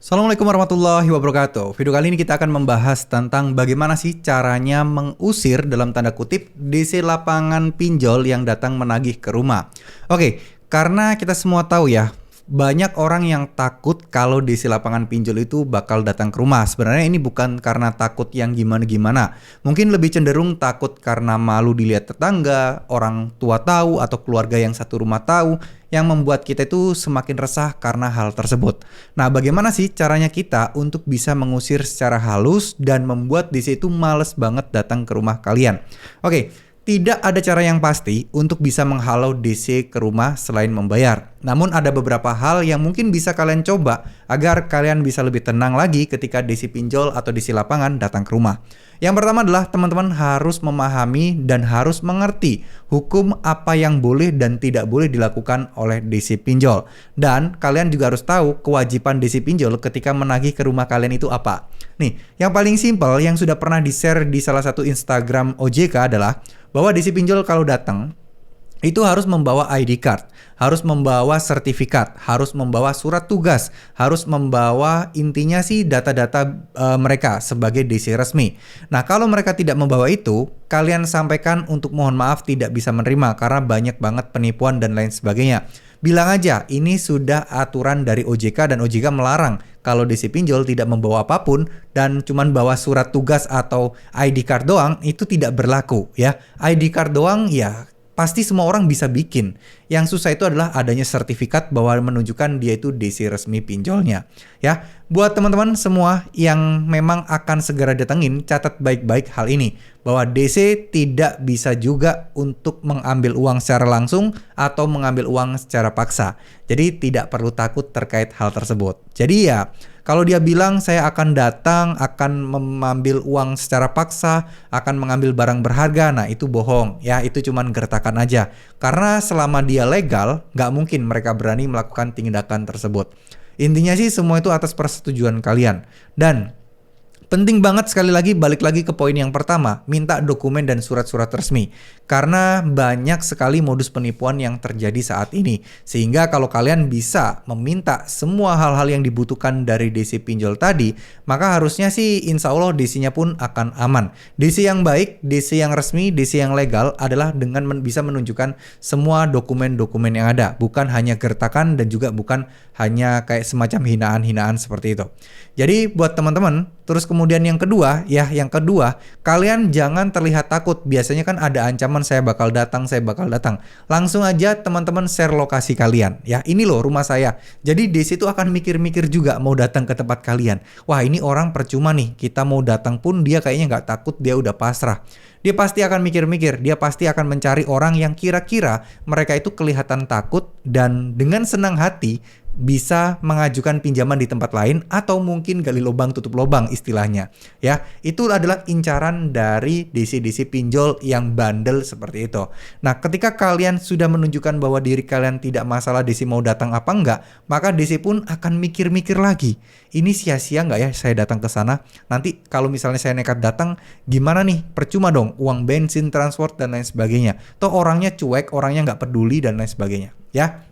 Assalamualaikum warahmatullahi wabarakatuh. Video kali ini kita akan membahas tentang bagaimana sih caranya mengusir dalam tanda kutip DC lapangan pinjol yang datang menagih ke rumah. Oke, karena kita semua tahu ya, banyak orang yang takut kalau DC lapangan pinjol itu bakal datang ke rumah. Sebenarnya ini bukan karena takut yang gimana-gimana. Mungkin lebih cenderung takut karena malu dilihat tetangga, orang tua tahu, atau keluarga yang satu rumah tahu, yang membuat kita itu semakin resah karena hal tersebut. Nah, bagaimana sih caranya kita untuk bisa mengusir secara halus dan membuat DC itu males banget datang ke rumah kalian? Oke, tidak ada cara yang pasti untuk bisa menghalau DC ke rumah selain membayar. Namun ada beberapa hal yang mungkin bisa kalian coba agar kalian bisa lebih tenang lagi ketika DC pinjol atau DC lapangan datang ke rumah. Yang pertama adalah teman-teman harus memahami dan harus mengerti hukum apa yang boleh dan tidak boleh dilakukan oleh DC pinjol. Dan kalian juga harus tahu kewajiban DC pinjol ketika menagih ke rumah kalian itu apa. Nih, yang paling simpel yang sudah pernah di-share di salah satu Instagram OJK adalah bahwa DC pinjol kalau datang itu harus membawa ID card, harus membawa sertifikat, harus membawa surat tugas, harus membawa intinya sih data-data mereka sebagai DC resmi. Nah, kalau mereka tidak membawa itu, kalian sampaikan untuk mohon maaf tidak bisa menerima karena banyak banget penipuan dan lain sebagainya. Bilang aja, ini sudah aturan dari OJK dan OJK melarang kalau DC pinjol tidak membawa apapun dan cuman bawa surat tugas atau ID card doang, itu tidak berlaku ya. ID card doang ya pasti semua orang bisa bikin. Yang susah itu adalah adanya sertifikat bahwa menunjukkan dia itu DC resmi pinjolnya. Ya, buat teman-teman semua yang memang akan segera datengin, catat baik-baik hal ini. Bahwa DC tidak bisa juga untuk mengambil uang secara langsung atau mengambil uang secara paksa. Jadi tidak perlu takut terkait hal tersebut. Jadi ya, kalau dia bilang saya akan datang, akan mengambil uang secara paksa, akan mengambil barang berharga, nah itu bohong. Ya, itu cuman gertakan aja. Karena selama dia legal, nggak mungkin mereka berani melakukan tindakan tersebut. Intinya sih semua itu atas persetujuan kalian. Dan penting banget sekali lagi balik lagi ke poin yang pertama, minta dokumen dan surat-surat resmi. Karena banyak sekali modus penipuan yang terjadi saat ini. Sehingga kalau kalian bisa meminta semua hal-hal yang dibutuhkan dari DC pinjol tadi, maka harusnya sih insya Allah DC-nya pun akan aman. DC yang baik, DC yang resmi, DC yang legal adalah dengan bisa menunjukkan semua dokumen-dokumen yang ada. Bukan hanya gertakan dan juga bukan hanya kayak semacam hinaan-hinaan seperti itu. Jadi buat teman-teman, terus kemudian yang kedua, kalian jangan terlihat takut. Biasanya kan ada ancaman saya bakal datang. Langsung aja teman-teman share lokasi kalian. Ya, ini loh rumah saya. Jadi DC itu akan mikir-mikir juga mau datang ke tempat kalian. Wah, ini orang percuma nih. Kita mau datang pun dia kayaknya nggak takut, dia udah pasrah. Dia pasti akan mikir-mikir, dia pasti akan mencari orang yang kira-kira mereka itu kelihatan takut dan dengan senang hati bisa mengajukan pinjaman di tempat lain atau mungkin gali lubang tutup lubang istilahnya. Ya, itu adalah incaran dari DC-DC pinjol yang bandel seperti itu. Nah, ketika kalian sudah menunjukkan bahwa diri kalian tidak masalah DC mau datang apa enggak, maka DC pun akan mikir-mikir lagi. Ini sia-sia nggak ya saya datang ke sana? Nanti kalau misalnya saya nekat datang, gimana nih? Percuma dong, uang bensin, transport, dan lain sebagainya. Toh orangnya cuek, orangnya nggak peduli, dan lain sebagainya. Ya.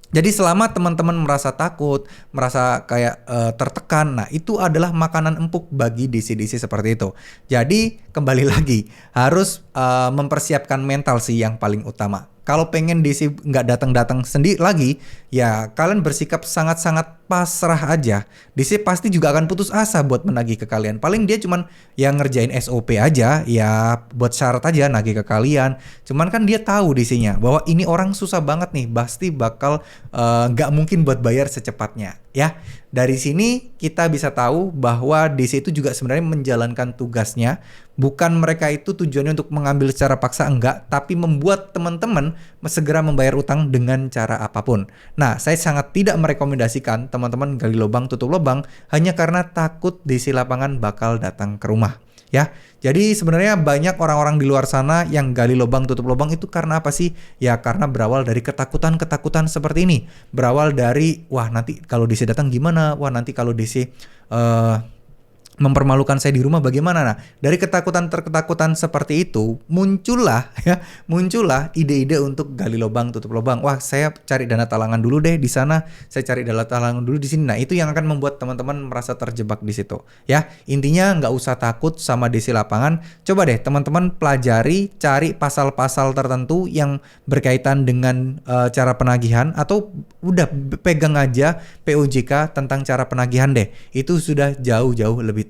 Jadi selama teman-teman merasa takut, merasa kayak tertekan, nah itu adalah makanan empuk bagi DC-DC seperti itu. Jadi kembali lagi, harus mempersiapkan mental sih yang paling utama. Kalau pengen DC nggak datang-datang sendiri lagi, ya kalian bersikap sangat-sangat pasrah aja. DC pasti juga akan putus asa buat menagih ke kalian. Paling dia cuman yang ngerjain SOP aja, ya buat syarat aja nagih ke kalian. Cuman kan dia tahu DC-nya bahwa ini orang susah banget nih, pasti bakal nggak mungkin buat bayar secepatnya. Ya, dari sini kita bisa tahu bahwa DC itu juga sebenarnya menjalankan tugasnya. Bukan mereka itu tujuannya untuk mengambil secara paksa, enggak, tapi membuat teman-teman segera membayar utang dengan cara apapun. Nah, saya sangat tidak merekomendasikan teman-teman gali lubang tutup lubang hanya karena takut DC lapangan bakal datang ke rumah. Ya, jadi sebenarnya banyak orang-orang di luar sana yang gali lubang tutup lubang itu karena apa sih? Ya karena berawal dari ketakutan-ketakutan seperti ini. Berawal dari, wah nanti kalau DC datang gimana? Wah nanti kalau DC mempermalukan saya di rumah bagaimana? Nah, dari ketakutan seperti itu muncullah ide-ide untuk gali lubang tutup lubang. Wah, saya cari dana talangan dulu deh di sana, saya cari dana talangan dulu di sini. Nah, itu yang akan membuat teman-teman merasa terjebak di situ. Ya, intinya nggak usah takut sama DC lapangan. Coba deh teman-teman pelajari, cari pasal-pasal tertentu yang berkaitan dengan cara penagihan, atau udah pegang aja POJK tentang cara penagihan deh. Itu sudah jauh-jauh lebih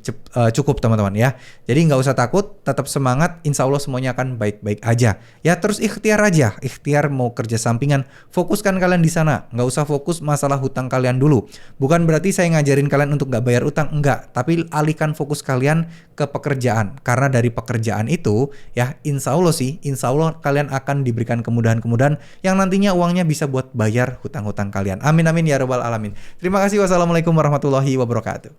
cukup teman-teman ya. Jadi nggak usah takut, tetap semangat, insya Allah semuanya akan baik-baik aja. Ya terus ikhtiar aja, ikhtiar mau kerja sampingan, fokuskan kalian di sana. Nggak usah fokus masalah hutang kalian dulu. Bukan berarti saya ngajarin kalian untuk nggak bayar utang, enggak. Tapi alihkan fokus kalian ke pekerjaan. Karena dari pekerjaan itu ya insya Allah kalian akan diberikan kemudahan-kemudahan yang nantinya uangnya bisa buat bayar hutang-hutang kalian. Amin amin ya rabbal alamin. Terima kasih. Wassalamualaikum warahmatullahi wabarakatuh.